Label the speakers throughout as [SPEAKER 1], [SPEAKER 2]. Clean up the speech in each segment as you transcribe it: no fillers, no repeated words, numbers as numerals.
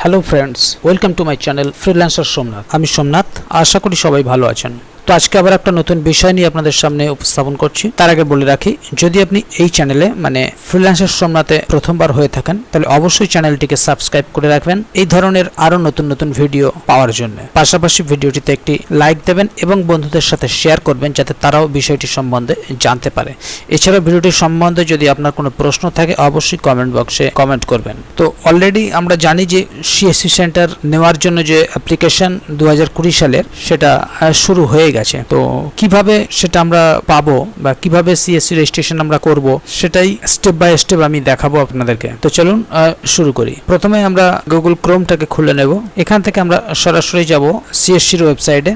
[SPEAKER 1] Hello friends, welcome to my channel freelancer Somnath. আমি সোমনাথ, আশা করি সবাই ভালো আছেন। তো আজকে আবার একটা নতুন বিষয় নিয়ে আপনাদের সামনে উপস্থাপন করছি। তার আগে বলে রাখি, যদি আপনি এই চ্যানেলে মানে ফ্রিল্যান্সার সোমনাথে প্রথমবার হয়ে থাকেন তাহলে অবশ্যই চ্যানেলটিকে সাবস্ক্রাইব করে রাখবেন এই ধরনের আরো নতুন নতুন ভিডিও পাওয়ার জন্য। পাশাপাশি ভিডিওটিতে একটি লাইক দেবেন এবং বন্ধুদের সাথে শেয়ার করবেন যাতে তারাও বিষয়টি সম্বন্ধে জানতে পারে। এছাড়া ভিডিওটি সম্বন্ধে যদি আপনার কোনো প্রশ্ন থাকে অবশ্যই কমেন্ট বক্সে কমেন্ট করবেন। তো অলরেডি আমরা জানি যে সিএসসি সেন্টার নেওয়ার জন্য যে অ্যাপ্লিকেশন 2020 সালের সেটা শুরু হয়ে গেছে। তো কিভাবে সেটা আমরা পাবো বা কিভাবে সিএসসি রেজিস্ট্রেশন আমরা করব সেটাই স্টেপ বাই স্টেপ আমি দেখাবো আপনাদেরকে। তো চলুন শুরু করি। প্রথমে আমরা গুগল ক্রোমটাকে খুলে নেব। এখান থেকে আমরা সরাসরি যাব সিএসসির ওয়েবসাইটে।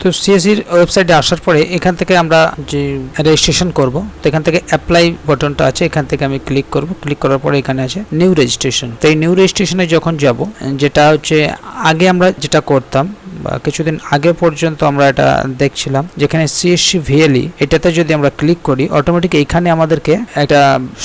[SPEAKER 1] তো সিএসসির ওয়েবসাইটে আসার পরে এখান থেকে আমরা যে রেজিস্ট্রেশন করব, তো এখান থেকে অ্যাপ্লাই বাটনটা আছে, এখান থেকে আমি ক্লিক করব। ক্লিক করার পরে এখানে আছে নিউ রেজিস্ট্রেশন। তো এই নিউ রেজিস্ট্রেশনে যখন যাব, যেটা হচ্ছে আগে আমরা যেটা করতাম বা কিছুদিন আগে পর্যন্ত আমরা এটা দেখছিলাম, যেখানে সিএসসি ভিএলই, এটাতে যদি আমরা ক্লিক করি অটোমেটিক এইখানে আমাদেরকে একটা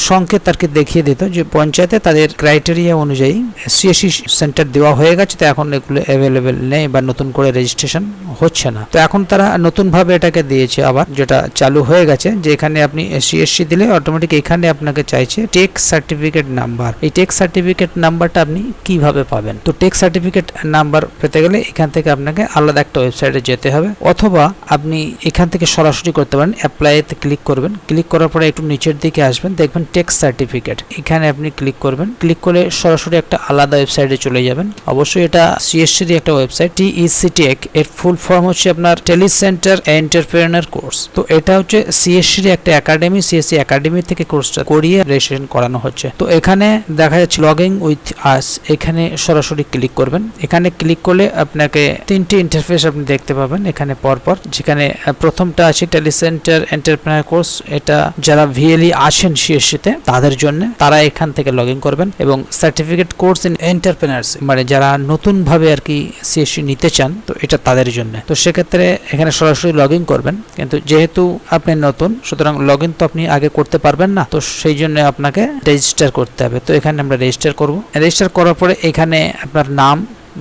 [SPEAKER 1] সংকেত আর কি দেখিয়ে দিত যে পঞ্চায়েতে তাদের ক্রাইটেরিয়া অনুযায়ী সিএসসি সেন্টার দেওয়া হয়ে গেছে, তো এখন এগুলো অ্যাভেলেবেল নেই বা নতুন করে রেজিস্ট্রেশন হচ্ছে না। তো এখন তারা নতুনভাবে এটাকে দিয়েছে আবার, যেটা চালু হয়ে গেছে, যে এখানে আপনি সিএসসি দিলে অটোমেটিক এখানে আপনাকে চাইছে টেক সার্টিফিকেট নাম্বার। এই টেক সার্টিফিকেট নাম্বারটা আপনি কিভাবে পাবেন? তো টেক সার্টিফিকেট নাম্বার পেতে গেলে এখান থেকে আপনাকে আলাদা একটা ওয়েবসাইটে যেতে হবে, অথবা আপনি এখান থেকে সরাসরি করতে পারেন। অ্যাপ্লাইতে ক্লিক করবেন, ক্লিক করার পরে একটু নিচের দিকে আসবেন, দেখবেন টেক সার্টিফিকেট, এখানে আপনি ক্লিক করবেন। ক্লিক করে সরাসরি একটা আলাদা ওয়েবসাইটে চলে যাবেন। অবশ্যই এটা সিএসসির একটা ওয়েবসাইট, TEC TEC, এর ফুল ফর্ম হচ্ছে আপনার টেলি সেন্টার এন্টারপ্রেনার কোর্স। তো এটা হচ্ছে সিএসসির একটা একাডেমি, সিএসসি একাডেমি থেকে কোর্সটা করিয়ে রেজিস্ট্রেশন করানো হচ্ছে। তো এখানে দেখা যাচ্ছে লগইন উইথ আস, এখানে সরাসরি ক্লিক করবেন। এখানে ক্লিক করলে আপনাকে তিনটি ইন্টারফেস আপনি দেখতে পাবেন এখানে পরপর, যেখানে প্রথমটা আছে টেলি সেন্টার এন্টারপ্রেনার কোর্স। এটা যারা ভিএলই আছেন সিএসসিতে তাদের জন্য, তারা এখান থেকে লগইন করবেন। এবং সার্টিফিকেট কোর্স ইন এন্টারপ্রেনারশিপ, মানে যারা নতুন ভাবে আর কি সিএসসি নিতে চান, তো এটা তাদের জন্য। তো সেক্ষেত্রে এখানে সরাসরি লগইন করবেন, কিন্তু যেহেতু আপনি নতুন সুতরাং লগইন তো আপনি আগে করতে পারবেন না, তো সেই জন্য আপনাকে রেজিস্টার করতে হবে। তো এখানে আমরা রেজিস্টার করব। রেজিস্টার করার পরে এখানে আপনার নাম,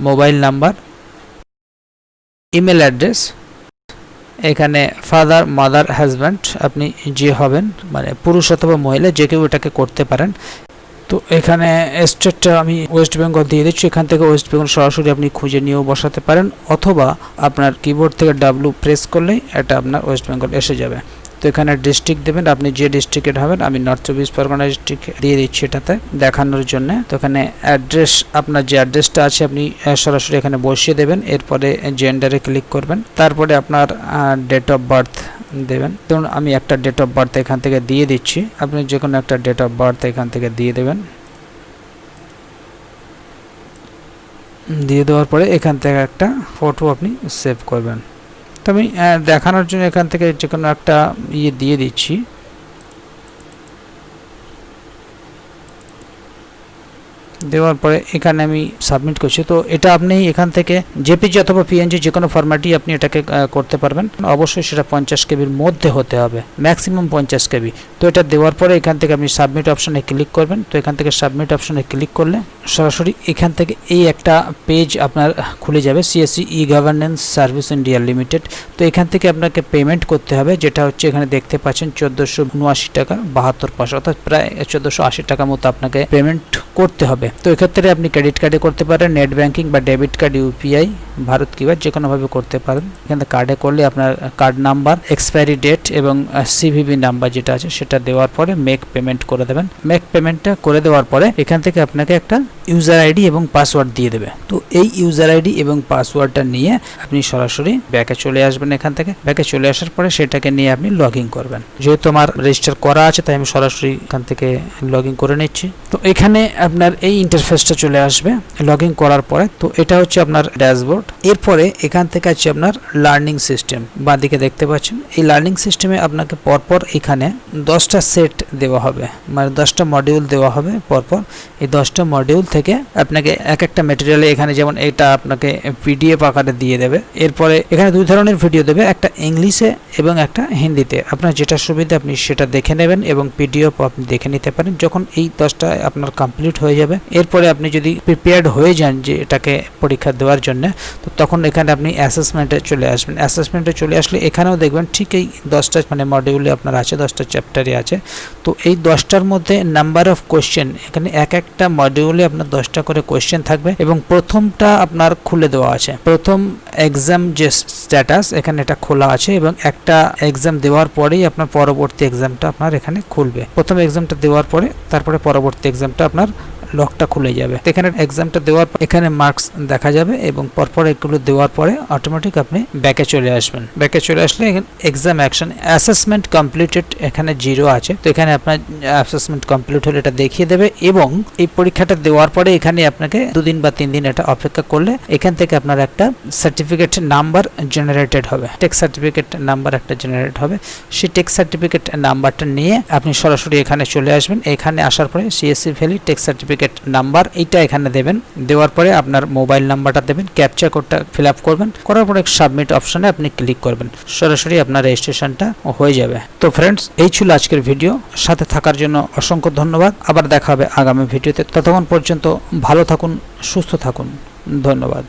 [SPEAKER 1] মোবাইল নাম্বার, ইমেল অ্যাড্রেস, এখানে ফাদার, মাদার, হাজব্যান্ড আপনি যে হবেন, মানে পুরুষ অথবা মহিলা যে কেউ এটাকে করতে পারেন। তো এখানে স্টেটটা আমি ওয়েস্ট বেঙ্গল দিয়ে দিচ্ছি। এখান থেকে ওয়েস্ট বেঙ্গল সরাসরি আপনি খুঁজে নিয়েও বসাতে পারেন, অথবা আপনার কিবোর্ড থেকে ডাব্লু প্রেস করলেই এটা আপনার ওয়েস্ট বেঙ্গল এসে যাবে। তো এখানে ডিস্ট্রিক্ট দেবেন, আপনি যে ডিস্ট্রিক্টের হবেন। আমি নর্থ 24 পরগনা ডিস্ট্রিক্ট দিয়ে দিচ্ছি এটাতে দেখানোর জন্য। তো এখানে অ্যাড্রেস, আপনার যে অ্যাড্রেসটা আছে আপনি সরাসরি এখানে বসিয়ে দেবেন। এরপরে জেন্ডারে ক্লিক করবেন, তারপরে আপনার ডেট অফ বার্থ দেবেন। ধরুন আমি একটা ডেট অফ বার্থ এখান থেকে দিয়ে দিচ্ছি, আপনি যে কোনো একটা ডেট অফ বার্থ এখান থেকে দিয়ে দেবেন। দিয়ে দেওয়ার পরে এখান থেকে একটা ফটো আপনি সেভ করবেন। তো আমি দেখানোর জন্য এখান থেকে যে কোনো একটা দিয়ে দিচ্ছি। দেওয়ার পরে এখানে আমি সাবমিট করছি। তো এটা আপনি এখান থেকে জেপিজি অথবা পিএনজি যে কোনো ফরম্যাটই আপনি এটাকে করতে পারবেন। অবশ্যই সেটা 50 কেবির মধ্যে হতে হবে, ম্যাক্সিমাম 50 কেবি। তো এটা দেওয়ার পরে এখান থেকে আপনি সাবমিট অপশনে ক্লিক করবেন। তো এখান থেকে সাবমিট অপশনে ক্লিক করলে সরাসরি এখান থেকে এই একটা পেজ আপনার খুলে যাবে, সিএসসি ই গভর্নেন্স সার্ভিস ইন্ডিয়া লিমিটেড। তো এখান থেকে আপনাকে পেমেন্ট করতে হবে, যেটা হচ্ছে এখানে দেখতে পাচ্ছেন 1479 টাকা 72 পয়সা, অর্থাৎ প্রায় 1480 টাকা মতো আপনাকে পেমেন্ট করতে হবে। তো এক্ষেত্রে আপনি ক্রেডিট কার্ডে করতে পারেন, নেট ব্যাংকিং বা ডেবিট কার্ড, ইউপিআই, ভারত কিবার যে কোনোভাবে করতে পারেন। এখানে কার্ডে করলে আপনার কার্ড নাম্বার, এক্সপায়ারি ডেট এবং সিভিভি নাম্বার যেটা আছে সেটা দেওয়ার পরে মেক পেমেন্ট করে দেবেন। মেক পেমেন্টটা করে দেওয়ার পরে এখান থেকে আপনাকে একটা ইউজার আইডি এবং পাসওয়ার্ড দিয়ে দেবে। তো এই ইউজার আইডি এবং পাসওয়ার্ডটা নিয়ে আপনি সরাসরি ব্যাকে চলে আসবেন। এখান থেকে ব্যাকে চলে আসার পরে সেটাকে নিয়ে আপনি লগ ইন করবেন। যেহেতু আমার রেজিস্টার করা আছে তাই আমি সরাসরি এখান থেকে লগ ইন করে নিচ্ছি। তো এখানে আপনার এই ইন্টারফেসটা চলে আসবে লগ ইন করার পরে। তো এটা হচ্ছে আপনার ড্যাশবোর্ড। এরপরে এখান থেকে আছে আপনার লার্নিং সিস্টেম, বাঁদিকে দেখতে পাচ্ছেন। এই লার্নিং সিস্টেমে আপনাকে পরপর এখানে 10টা সেট দেওয়া হবে, মানে 10টা মডিউল দেওয়া হবে পরপর। এই 10টা মডিউল থেকে আপনাকে এক একটা ম্যাটেরিয়ালে, এখানে যেমন এটা আপনাকে পিডিএফ আকারে দিয়ে দেবে। এরপরে এখানে দুই ধরনের ভিডিও দেবে, একটা ইংলিশে এবং একটা হিন্দিতে। আপনার যেটা সুবিধা আপনি সেটা দেখে নেবেন এবং পিডিএফ আপনি দেখে নিতে পারেন। যখন এই 10টা আপনার কমপ্লিট হয়ে যাবে, এরপরে আপনি যদি প্রিপেয়ার্ড হয়ে যান যে এটাকে পরীক্ষা দেওয়ার জন্য, তো তখন এখানে আপনি অ্যাসেসমেন্টে চলে আসবেন। অ্যাসেসমেন্টে চলে আসলে এখানেও দেখবেন ঠিক এই 10টা মানে মডিউলে আপনার আছে, 10টা চ্যাপ্টারে আছে। তো এই 10টার মধ্যে নাম্বার অফ কোশ্চেন, এখানে এক একটা মডিউলে আপনার 10টা করে কোশ্চেন থাকবে এবং প্রথমটা আপনার খুলে দেওয়া আছে। প্রথম এক্সাম যে স্ট্যাটাস এখানে এটা খোলা আছে এবং একটা এক্সাম দেওয়ার পরেই আপনার পরবর্তী এক্সামটা আপনার এখানে খুলবে। প্রথম এক্সামটা দেওয়ার পরে তারপরে পরবর্তী এক্সামটা আপনার লকটা খুলে যাবে। এখানে এক্সামটা দেওয়ার পর এখানে মার্কস দেখা যাবে এবং পরপর এগুলো দেওয়ার পরে অটোমেটিক আপনি ব্যাকে চলে আসবেন। ব্যাকে চলে আসলে এক্সাম অ্যাকশন অ্যাসেসমেন্ট কমপ্লিটেড এখানে 0 আছে। তো এখানে আপনার অ্যাসেসমেন্ট কমপ্লিট হলে এটা দেখিয়ে দেবে এবং এই পরীক্ষাটা দেওয়ার পরে এখানে আপনাকে 2 দিন বা 3 দিন এটা অপেক্ষা করলে এখান থেকে আপনার একটা সার্টিফিকেট নাম্বার জেনারেটেড হবে, টেক সার্টিফিকেট নাম্বার একটা জেনারেট হবে। সেই টেক সার্টিফিকেট নাম্বারটা নিয়ে আপনি সরাসরি এখানে চলে আসবেন। এখানে আসার পরে CSC valley tech certificate number এইটা এখানে দেবেন। দেওয়ার পরে আপনার মোবাইল নাম্বারটা দেবেন, ক্যাপচা কোডটা ফিল আপ করবেন, করার পরে সাবমিট অপশনে আপনি ক্লিক করবেন, সরাসরি আপনার রেজিস্ট্রেশনটা হয়ে যাবে। তো ফ্রেন্ডস, এই ছিল আজকের ভিডিও। সাথে থাকার জন্য অসংখ্য ধন্যবাদ। আবার দেখা হবে আগামী ভিডিওতে। ততক্ষণ পর্যন্ত ভালো থাকুন, সুস্থ থাকুন। ধন্যবাদ।